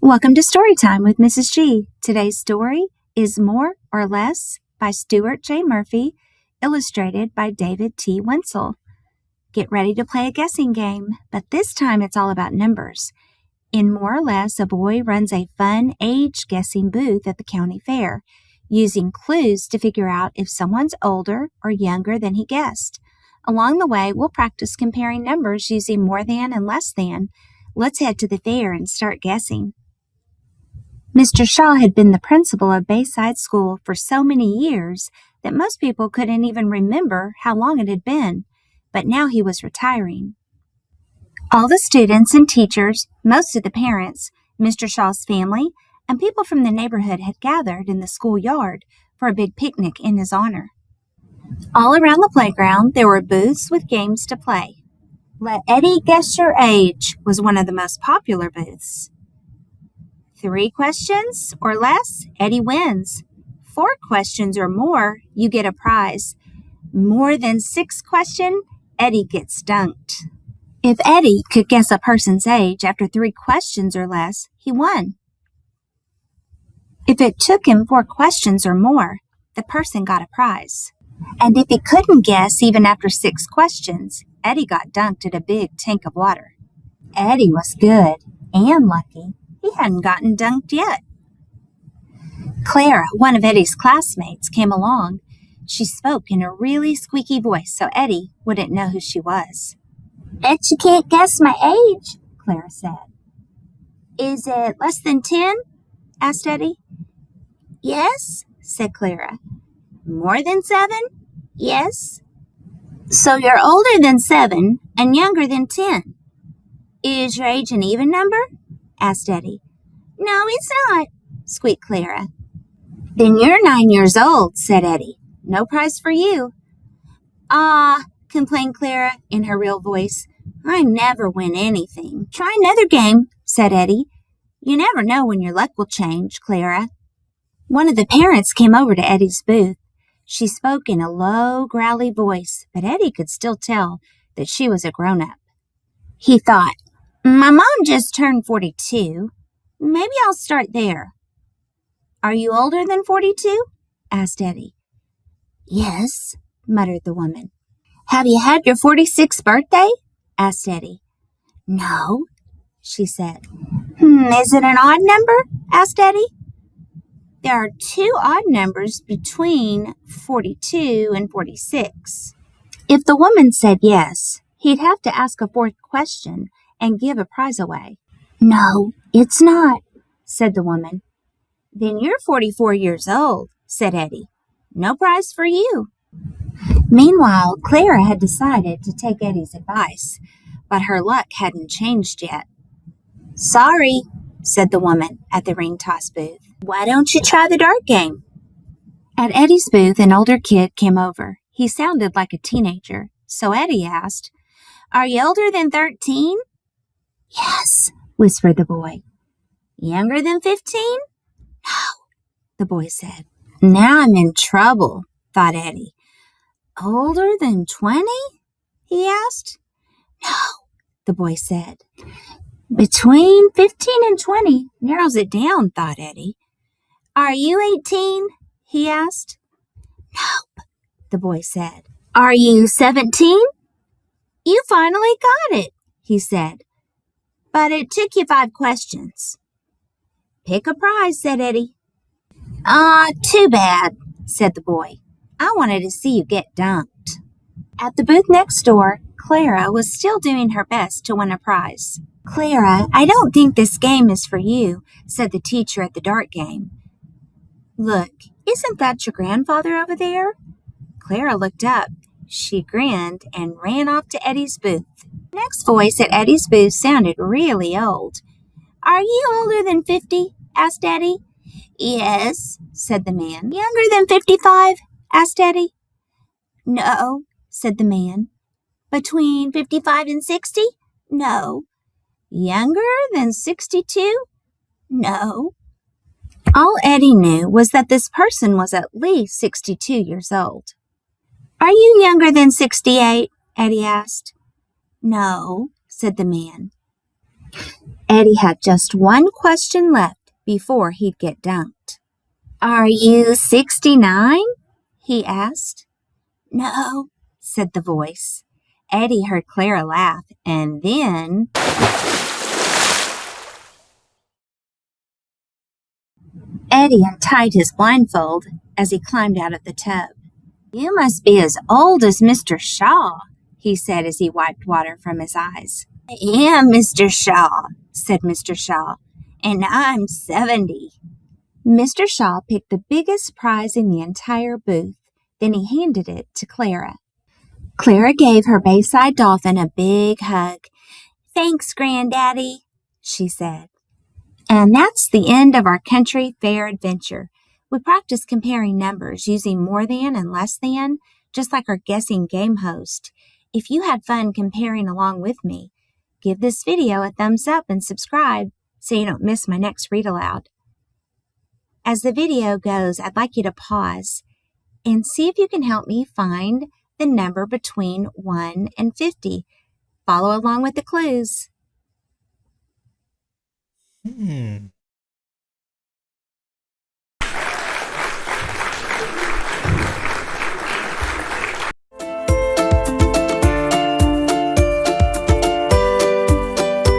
Welcome to Storytime with Mrs. G. Today's story is More or Less by Stuart J. Murphy, illustrated by David T. Wenzel. Get ready to play a guessing game, but this time it's all about numbers. In More or Less, a boy runs a fun age-guessing booth at the county fair, using clues to figure out if someone's older or younger than he guessed. Along the way, we'll practice comparing numbers using more than and less than. Let's head to the fair and start guessing. Mr. Shaw had been the principal of Bayside School for so many years that most people couldn't even remember how long it had been, but now he was retiring. All the students and teachers, most of the parents, Mr. Shaw's family, and people from the neighborhood had gathered in the schoolyard for a big picnic in his honor. All around the playground, there were booths with games to play. Let Eddie Guess Your Age was one of the most popular booths. 3 questions or less, Eddie wins. 4 questions or more, you get a prize. More than 6 questions, Eddie gets dunked. If Eddie could guess a person's age after 3 questions or less, he won. If it took him 4 questions or more, the person got a prize. And if he couldn't guess even after 6 questions, Eddie got dunked in a big tank of water. Eddie was good and lucky. He hadn't gotten dunked yet. Clara, one of Eddie's classmates, came along. She spoke in a really squeaky voice so Eddie wouldn't know who she was. "Bet you can't guess my age," Clara said. "Is it less than 10? asked Eddie. "Yes," said Clara. "More than 7? Yes." "So you're older than 7 and younger than 10. Is your age an even number?" asked Eddie. "No, it's not," squeaked Clara. "Then you're 9 years old," said Eddie. "No prize for you." Complained Clara in her real voice. "I never win anything." "Try another game," said Eddie. "You never know when your luck will change, Clara." One of the parents came over to Eddie's booth. She spoke in a low, growly voice, but Eddie could still tell that she was a grown-up. He thought, "My mom just turned 42. Maybe I'll start there." "Are you older than 42? asked Eddie. "Yes," muttered the woman. "Have you had your 46th birthday? asked Eddie. "No," she said. Is it an odd number? asked Eddie. "There are 2 odd numbers between 42 and 46. If the woman said yes, he'd have to ask a 4th question and give a prize away. "No, it's not," said the woman. "Then you're 44 years old," said Eddie. "No prize for you." Meanwhile, Clara had decided to take Eddie's advice, but her luck hadn't changed yet. "Sorry," said the woman at the ring toss booth. "Why don't you try the dart game?" At Eddie's booth, an older kid came over. He sounded like a teenager, so Eddie asked, "Are you older than 13? "Yes," whispered the boy. "Younger than 15? "No," the boy said. "Now I'm in trouble," thought Eddie. "Older than 20? he asked. "No," the boy said. Between 15 and 20 narrows it down, thought Eddie. "Are you 18? he asked. "Nope," the boy said. "Are you 17? "You finally got it," he said. "But it took you 5 questions." "Pick a prize," said Eddie. Too bad," said the boy. "I wanted to see you get dunked." At the booth next door, Clara was still doing her best to win a prize. "Clara, I don't think this game is for you," said the teacher at the dart game. "Look, isn't that your grandfather over there?" Clara looked up. She grinned and ran off to Eddie's booth. The next voice at Eddie's booth sounded really old. "Are you older than 50? asked Eddie. "Yes," said the man. "Younger than 55? asked Eddie. "No," said the man. "Between 55 and 60? "No." "Younger than 62? "No." All Eddie knew was that this person was at least 62 years old. "Are you younger than 68? Eddie asked. "No," said the man. Eddie had just one question left before he'd get dunked. "Are you 69?" he asked. "No," said the voice. Eddie heard Clara laugh, and then Eddie untied his blindfold as he climbed out of the tub. "You must be as old as Mr. Shaw," he said as he wiped water from his eyes. "I am Mr. Shaw," said Mr. Shaw, "and I'm 70. Mr. Shaw picked the biggest prize in the entire booth. Then he handed it to Clara. Clara gave her Bayside dolphin a big hug. "Thanks, Granddaddy," she said. And that's the end of our country fair adventure. We practiced comparing numbers using more than and less than, just like our guessing game host. If you had fun comparing along with me, give this video a thumbs up and subscribe so you don't miss my next read aloud. As the video goes, I'd like you to pause and see if you can help me find the number between 1 and 50. Follow along with the clues.